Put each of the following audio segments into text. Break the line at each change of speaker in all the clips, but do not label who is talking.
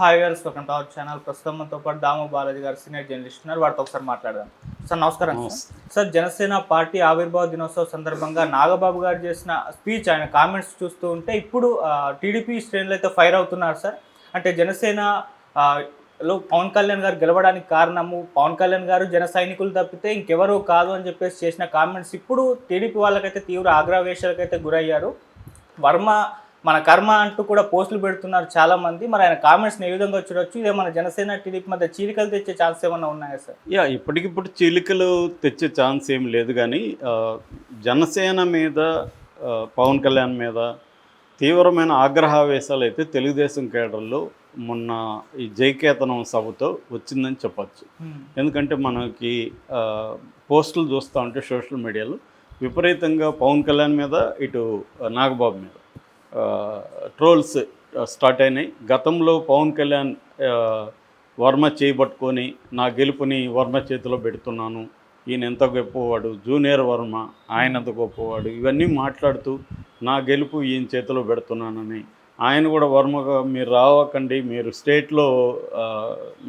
Hi viewers, welcome to our channel. ప్రస్తుతం మనతో పాటు దాము బాలాజీ గారు సీనియర్ జర్నలిస్ట్ ఉన్నారు. వారితో ఒకసారి మాట్లాడదాం. సార్ నమస్కారం. సార్ జనసేన పార్టీ ఆవిర్భావ దినోత్సవ సందర్భంగా నాగబాబు గారు చేసిన స్పీచ్, ఆయన కామెంట్స్ చూస్తూ ఉంటే ఇప్పుడు టీడీపీ శ్రేణులు అయితే ఫైర్ అవుతున్నారు సార్. అంటే జనసేన లో పవన్ కళ్యాణ్ గారు గెలవడానికి కారణము పవన్ కళ్యాణ్ గారు జన సైనికులు తప్పితే ఇంకెవరూ కాదు అని చెప్పేసి చేసిన కామెంట్స్ ఇప్పుడు టీడీపీ వాళ్ళకైతే తీవ్ర ఆగ్రహవేశాలకైతే గురయ్యారు. వర్మ మన కర్మ అంటూ కూడా పోస్టులు పెడుతున్నారు చాలామంది. మరి ఆయన కామెంట్స్ని ఏ విధంగా చూడొచ్చు? ఇదే మన జనసేన టీడీపీ మధ్య చీలికలు తెచ్చే ఛాన్స్ ఏమన్నా ఉన్నాయా సార్?
ఇప్పటికిప్పుడు చీలికలు తెచ్చే ఛాన్స్ ఏం లేదు. కానీ జనసేన మీద పవన్ కళ్యాణ్ మీద తీవ్రమైన ఆగ్రహావేశాలు అయితే తెలుగుదేశం కేడర్లో మొన్న ఈ జైకేతనం సభతో వచ్చిందని చెప్పచ్చు. ఎందుకంటే మనకి పోస్టులు చూస్తూ ఉంటే సోషల్ మీడియాలో విపరీతంగా పవన్ కళ్యాణ్ మీద, ఇటు నాగబాబు మీద ట్రోల్స్ స్టార్ట్ అయినాయి. గతంలో పవన్ కళ్యాణ్ వర్మ చేయబట్టుకొని నా గెలుపుని వర్మ చేతిలో పెడుతున్నాను, ఈయన ఎంత గొప్పవాడు, జూనియర్ వర్మ ఆయన ఎంత గొప్పవాడు, ఇవన్నీ మాట్లాడుతూ నా గెలుపు ఈయన చేతిలో పెడుతున్నానని, ఆయన కూడా వర్మగా మీరు రావకండి, మీరు స్టేట్లో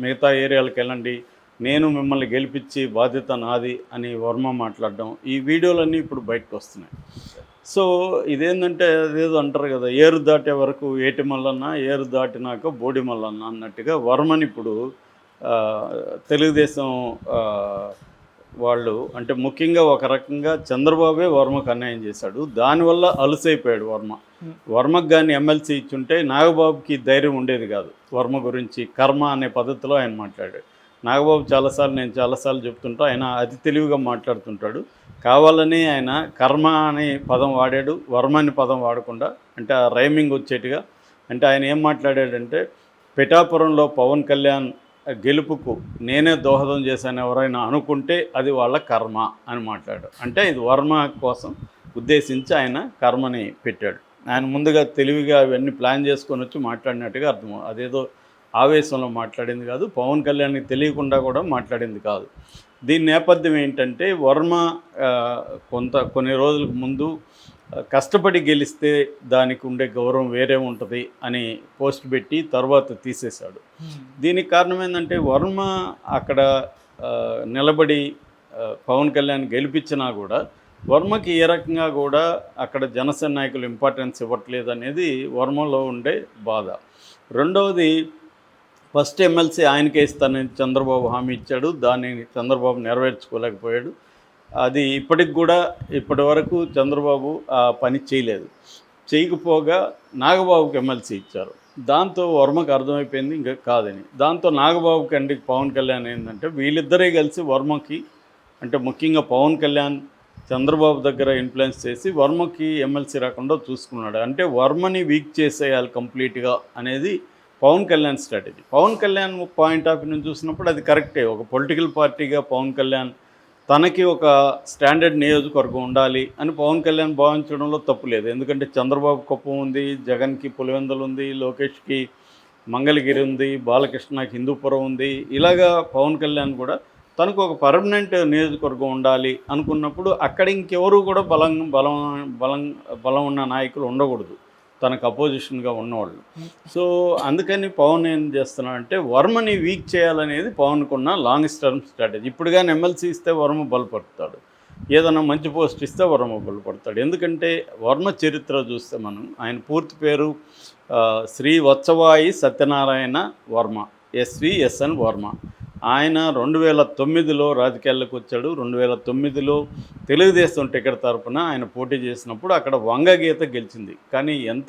మిగతా ఏరియాలకు వెళ్ళండి, నేను మిమ్మల్ని గెలిపించి బాధ్యత నాది అని వర్మ మాట్లాడడం, ఈ వీడియోలన్నీ ఇప్పుడు బయటకు వస్తున్నాయి. సో ఇదేంటంటే అదేదో అంటారు కదా, ఏరు దాటే వరకు ఏటి మల్లన్న, ఏరు దాటినాక బోడి మల్లన్న అన్నట్టుగా వర్మని ఇప్పుడు తెలుగుదేశం వాళ్ళు, అంటే ముఖ్యంగా ఒక రకంగా చంద్రబాబే వర్మకు అన్యాయం చేశాడు. దానివల్ల అలసైపోయాడు వర్మ. వర్మకు కానీ ఎమ్మెల్సీ ఇచ్చుంటే నాగబాబుకి ధైర్యం ఉండేది కాదు. వర్మ గురించి కర్మ అనే పద్ధతిలో ఆయన మాట్లాడాడు. నాగబాబు నేను చాలాసార్లు చెప్తుంటా, ఆయన అతి తెలివిగా మాట్లాడుతుంటాడు. కావాలని ఆయన కర్మ అనే పదం వాడాడు, వర్మ అనే పదం వాడకుండా, అంటే ఆ రైమింగ్ వచ్చేట్టుగా. అంటే ఆయన ఏం మాట్లాడాడంటే, పిఠాపురంలో పవన్ కళ్యాణ్ గెలుపుకు నేనే దోహదం చేశాను ఎవరైనా అనుకుంటే అది వాళ్ళ కర్మ అని మాట్లాడాడు. అంటే ఇది వర్మ కోసం ఉద్దేశించి ఆయన కర్మని పెట్టాడు. ఆయన ముందుగా తెలివిగా అవన్నీ ప్లాన్ చేసుకొని వచ్చి మాట్లాడినట్టుగా అర్థం. అదేదో ఆవేశంలో మాట్లాడింది కాదు, పవన్ కళ్యాణ్కి తెలియకుండా కూడా మాట్లాడింది కాదు. దీని నేపథ్యం ఏంటంటే, వర్మ కొన్ని రోజులకు ముందు కష్టపడి గెలిస్తే దానికి ఉండే గౌరవం వేరే ఉంటుంది అని పోస్ట్ పెట్టి తర్వాత తీసేశాడు. దీనికి కారణం ఏంటంటే, వర్మ అక్కడ నిలబడి పవన్ కళ్యాణ్ గెలిపించినా కూడా వర్మకి ఏ రకంగా కూడా అక్కడ జనసేన నాయకులు ఇంపార్టెన్స్ ఇవ్వట్లేదు అనేది వర్మలో ఉండే బాధ. రెండవది, ఫస్ట్ ఎమ్మెల్సీ ఆయనకే ఇస్తానని చంద్రబాబు హామీ ఇచ్చాడు. దాన్ని చంద్రబాబు నెరవేర్చుకోలేకపోయాడు. అది ఇప్పటి వరకు చంద్రబాబు ఆ పని చేయకపోగా నాగబాబుకి ఎమ్మెల్సీ ఇచ్చారు. దాంతో వర్మకు అర్థమైపోయింది ఇంకా కాదని. దాంతో నాగబాబుకి అండి పవన్ కళ్యాణ్ ఏంటంటే, వీళ్ళిద్దరే కలిసి వర్మకి, అంటే ముఖ్యంగా పవన్ కళ్యాణ్ చంద్రబాబు దగ్గర ఇన్ఫ్లుయెన్స్ చేసి వర్మకి ఎమ్మెల్సీ రాకుండా చూసుకున్నాడు. అంటే వర్మని వీక్ చేసేయాలి కంప్లీట్గా అనేది Pawan Kalyan strategy. Pawan Kalyan point of view నుంచి చూసినప్పుడు అది కరెక్టే. ఒక పొలిటికల్ పార్టీగా పవన్ కళ్యాణ్ తనకి ఒక స్టాండర్డ్ నియోజకవర్గం ఉండాలి అని పవన్ కళ్యాణ్ భావించడంలో తప్పు లేదు. ఎందుకంటే చంద్రబాబు కుప్పం ఉంది, జగన్కి పులివెందులు ఉంది, లోకేష్కి మంగళగిరి ఉంది, బాలకృష్ణకి హిందూపురం ఉంది. ఇలాగా పవన్ కళ్యాణ్ కూడా తనకు ఒక పర్మనెంట్ నియోజకవర్గం ఉండాలి అనుకున్నప్పుడు అక్కడ ఇంకెవరు కూడా బలం ఉన్న నాయకులు ఉండకూడదు, తనకు అపోజిషన్గా ఉన్నవాళ్ళు. సో అందుకని పవన్ ఏం చేస్తున్నాడంటే, వర్మని వీక్ చేయాలనేది పవన్కున్న లాంగ్ టర్మ్ స్ట్రాటజీ. ఇప్పుడు కానీ ఎమ్మెల్సీ ఇస్తే వర్మ బలపడతాడు, ఏదైనా మంచి పోస్ట్ ఇస్తే వర్మ బలపడతాడు. ఎందుకంటే వర్మ చరిత్ర చూస్తే మనం, ఆయన పూర్తి పేరు శ్రీ వత్సవాయి సత్యనారాయణ వర్మ, SVSN వర్మ. ఆయన 2009లో రాజకీయాల్లోకి వచ్చాడు. 2009లో తెలుగుదేశం టికెట్ తరపున ఆయన పోటీ చేసినప్పుడు అక్కడ వంగగీత గెలిచింది. కానీ ఎంత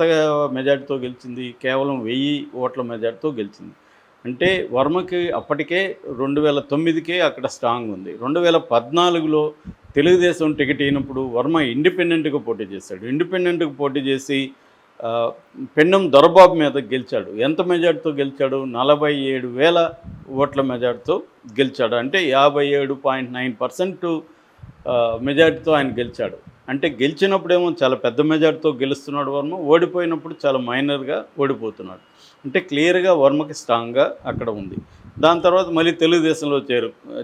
మెజార్టీతో గెలిచింది? కేవలం 1000 ఓట్ల మెజార్టీతో గెలిచింది. అంటే వర్మకి అప్పటికే 2009కే అక్కడ స్ట్రాంగ్ ఉంది. 2014లో తెలుగుదేశం టికెట్ అయినప్పుడు వర్మ ఇండిపెండెంట్గా పోటీ చేశాడు. ఇండిపెండెంట్గా పోటీ చేసి పెండం దొరబాబు మీద గెలిచాడు. ఎంత మెజార్టీతో గెలిచాడు? 47,000 ఓట్ల మెజార్టీతో గెలిచాడు. అంటే 57.9% మెజార్టీతో ఆయన గెలిచాడు. అంటే గెలిచినప్పుడేమో చాలా పెద్ద మెజార్టీతో గెలుస్తున్నాడు వర్మ, ఓడిపోయినప్పుడు చాలా మైనర్గా ఓడిపోతున్నాడు. అంటే క్లియర్గా వర్మకి స్ట్రాంగ్గా అక్కడ ఉంది. దాని తర్వాత మళ్ళీ తెలుగుదేశంలో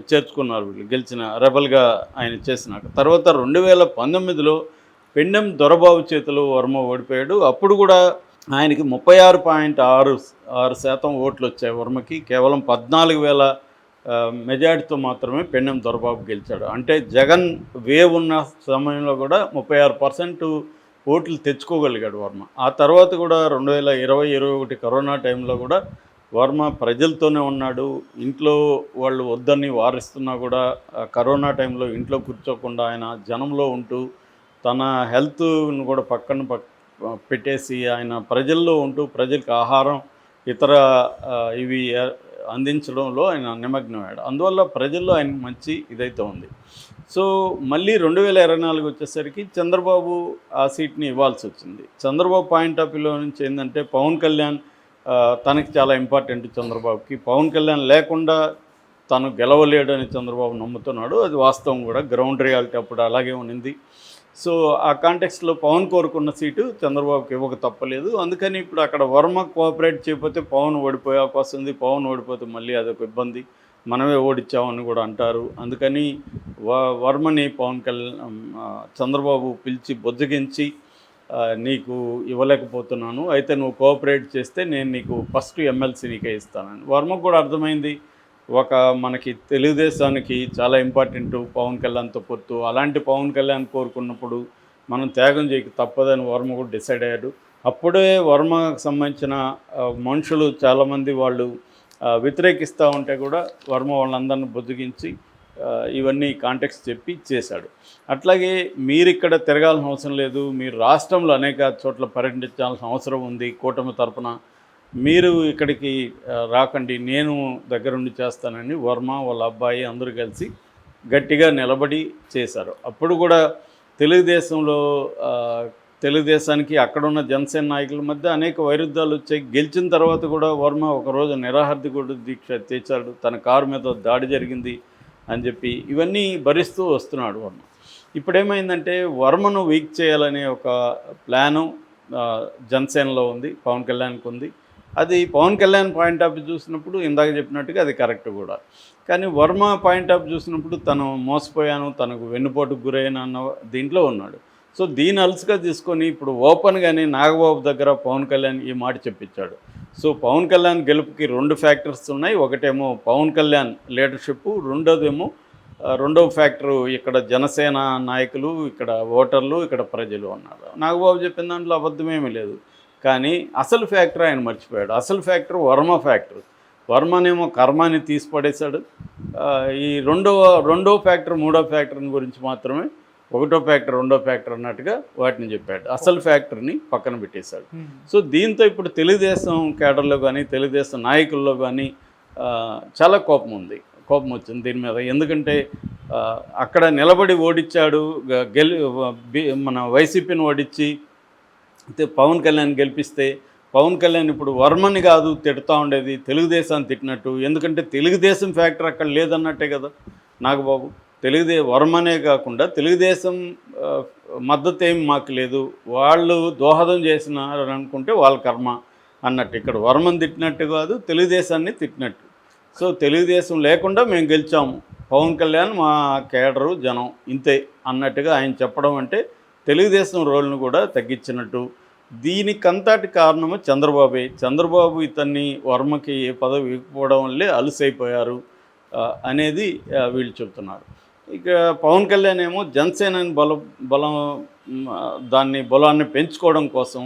చేర్చుకున్నారు వీళ్ళు, గెలిచిన రెబల్గా ఆయన చేసినాక. తర్వాత 2019లో పెండెం దొరబాబు చేతిలో వర్మ ఓడిపోయాడు. అప్పుడు కూడా ఆయనకి 36.6% ఓట్లు వచ్చాయి వర్మకి. కేవలం 14,000 మెజార్టీతో మాత్రమే పెన్నెం దొరబాబు గెలిచాడు. అంటే జగన్ వేవ్ ఉన్న సమయంలో కూడా 36% ఓట్లు తెచ్చుకోగలిగాడు వర్మ. ఆ తర్వాత కూడా 2020-21 కరోనా టైంలో కూడా వర్మ ప్రజలతోనే ఉన్నాడు. ఇంట్లో వాళ్ళు వద్దని వారిస్తున్నా కూడా కరోనా టైంలో ఇంట్లో కూర్చోకుండా ఆయన జనంలో ఉంటూ తన హెల్త్ను కూడా పెట్టేసి ఆయన ప్రజల్లో ఉంటూ ప్రజలకు ఆహారం ఇతర ఇవి అందించడంలో ఆయన నిమగ్నమయ్యాడు. అందువల్ల ప్రజల్లో ఆయన మంచి ఇదైతే ఉంది. సో మళ్ళీ 2024 వచ్చేసరికి చంద్రబాబు ఆ సీట్ని ఇవ్వాల్సి వచ్చింది. చంద్రబాబు పాయింట్ ఆఫ్ వ్యూలో నుంచి ఏంటంటే పవన్ కళ్యాణ్ తనకి చాలా ఇంపార్టెంట్. చంద్రబాబుకి పవన్ కళ్యాణ్ లేకుండా తను గెలవలేడని చంద్రబాబు నమ్ముతున్నాడు. అది వాస్తవం కూడా, గ్రౌండ్ రియాలిటీ అప్పుడు అలాగే ఉన్నింది. సో ఆ కాంటెక్స్ట్లో పవన్ కోరుకున్న సీటు చంద్రబాబుకి ఇవ్వక తప్పలేదు. అందుకని ఇప్పుడు అక్కడ వర్మ కోఆపరేట్ చేయకపోతే పవన్ ఓడిపోయే అవకాశం ఉంది. పవన్ ఓడిపోతే మళ్ళీ అదొక ఇబ్బంది, మనమే ఓడిచ్చామని కూడా అంటారు. అందుకని వర్మని పవన్ కళ్యాణ్ చంద్రబాబు పిలిచి బొజ్జగించి నీకు ఇవ్వలేకపోతున్నాను, అయితే నువ్వు కోఆపరేట్ చేస్తే నేను నీకు ఫస్ట్ ఎమ్మెల్సీ నీకే ఇస్తానని. వర్మకు కూడా అర్థమైంది, ఒక మనకి తెలుగుదేశానికి చాలా ఇంపార్టెంట్ పవన్ కళ్యాణ్తో పొత్తు. అలాంటి పవన్ కళ్యాణ్ కోరుకున్నప్పుడు మనం త్యాగం చేయక తప్పదని వర్మ కూడా డిసైడ్ అయ్యాడు. అప్పుడే వర్మకు సంబంధించిన మనుషులు చాలామంది వాళ్ళు వ్యతిరేకిస్తూ ఉంటే కూడా వర్మ వాళ్ళందరిని బుజ్జగించి ఇవన్నీ కాంటెక్స్ట్ చెప్పి చేశాడు. అట్లాగే మీరు ఇక్కడ తిరగాల్సిన అవసరం లేదు, మీరు రాష్ట్రంలో అనేక చోట్ల పర్యటించాల్సిన అవసరం ఉంది, కూటమి తరపున మీరు ఇక్కడికి రాకండి, నేను దగ్గరుండి చేస్తానని వర్మ వాళ్ళ అబ్బాయి అందరూ కలిసి గట్టిగా నిలబడి చేశారు. అప్పుడు కూడా తెలుగుదేశానికి అక్కడున్న జనసేన నాయకుల మధ్య అనేక వైరుధ్యాలు వచ్చాయి. గెలిచిన తర్వాత కూడా వర్మ ఒకరోజు నిరాహార దీక్ష తెచ్చాడు, తన కారు మీద దాడి జరిగింది అని చెప్పి ఇవన్నీ భరిస్తూ వస్తున్నాడు వర్మ. ఇప్పుడేమైందంటే వర్మను వీక్ చేయాలనే ఒక ప్లాను జనసేనలో ఉంది, పవన్ కళ్యాణ్కి ఉంది. అది Pawan Kalyan point of view చూసినప్పుడు ఇందాక చెప్పినట్టుగా అది కరెక్ట్ కూడా. కానీ వర్మ పాయింట్ ఆఫ్ చూసినప్పుడు తను మోసపోయాను, తనకు వెన్నుపోటుకు గురైన అన్న దీంట్లో ఉన్నాడు. సో దీన్ని అలసుగా తీసుకొని ఇప్పుడు ఓపెన్గానే నాగబాబు దగ్గర పవన్ కళ్యాణ్ ఈ మాట చెప్పించాడు. సో పవన్ కళ్యాణ్ గెలుపుకి 2 ఫ్యాక్టర్స్ ఉన్నాయి. ఒకటేమో పవన్ కళ్యాణ్ లీడర్షిప్, రెండవ ఫ్యాక్టరు ఇక్కడ జనసేన నాయకులు, ఇక్కడ ఓటర్లు, ఇక్కడ ప్రజలు అన్నారు. నాగబాబు చెప్పిన దాంట్లో అబద్ధమేమీ లేదు. కానీ అసలు ఫ్యాక్టర్ ఆయన మర్చిపోయాడు. అసలు ఫ్యాక్టర్ వర్మ ఫ్యాక్టర్. వర్మనేమో కర్మాన్ని తీసి పడేశాడు. ఈ రెండో ఫ్యాక్టర్, మూడో ఫ్యాక్టర్ని గురించి మాత్రమే ఒకటో ఫ్యాక్టర్, రెండో ఫ్యాక్టర్ అన్నట్టుగా వాటిని చెప్పాడు. అసలు ఫ్యాక్టర్ని పక్కన పెట్టేశాడు. సో దీంతో ఇప్పుడు తెలుగుదేశం కేడర్లో కానీ తెలుగుదేశం నాయకుల్లో కానీ చాలా కోపం వచ్చింది దీని మీద. ఎందుకంటే అక్కడ నిలబడి ఓడించాడు, మన వైసీపీని ఓడించి పవన్ కళ్యాణ్ గెలిపిస్తే పవన్ కళ్యాణ్ ఇప్పుడు వర్మని కాదు తిడుతూ ఉండేది, తెలుగుదేశాన్ని తిట్టినట్టు. ఎందుకంటే తెలుగుదేశం ఫ్యాక్టర్ అక్కడ లేదన్నట్టే కదా నాగబాబు. వర్మనే కాకుండా తెలుగుదేశం మద్దతు ఏం మాకు లేదు, వాళ్ళు దోహదం చేసినారని అనుకుంటే వాళ్ళ కర్మ అన్నట్టు. ఇక్కడ వర్మని తిట్టినట్టు కాదు, తెలుగుదేశాన్ని తిట్టినట్టు. సో తెలుగుదేశం లేకుండా మేము గెలిచాము, పవన్ కళ్యాణ్ మా కేడరు జనం ఇంతే అన్నట్టుగా ఆయన చెప్పడం అంటే తెలుగుదేశం రోల్ను కూడా తగ్గించినట్టు. దీనికంతటి కారణము చంద్రబాబే. చంద్రబాబు ఇతన్ని వర్మకి ఏ పదవి ఇవ్వకపోవడం వల్లే అలుసైపోయారు అనేది వీళ్ళు చెబుతున్నారు. ఇక పవన్ కళ్యాణ్ ఏమో జనసేనని బలాన్ని పెంచుకోవడం కోసం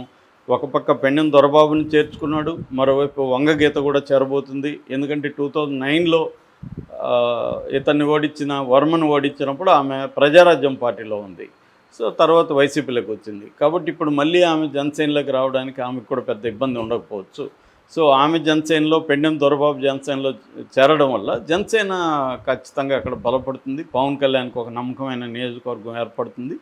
ఒక పక్క పెన్నెం దొరబాబుని చేర్చుకున్నాడు, మరోవైపు వంగగీత కూడా చేరబోతుంది. ఎందుకంటే 2009లో ఇతన్ని వర్మను ఓడించినప్పుడు ఆమె ప్రజారాజ్యం పార్టీలో ఉంది. సో తర్వాత వైసీపీలోకి వచ్చింది. కాబట్టి ఇప్పుడు మళ్ళీ ఆమె జనసేనలోకి రావడానికి ఆమెకు కూడా పెద్ద ఇబ్బంది ఉండకపోవచ్చు. సో ఆమె జనసేనలో, పెన్నెం దొరబాబు జనసేనలో చేరడం వల్ల జనసేన ఖచ్చితంగా అక్కడ బలపడుతుంది. పవన్ కళ్యాణ్కి ఒక నమ్మకమైన నియోజకవర్గం ఏర్పడుతుంది.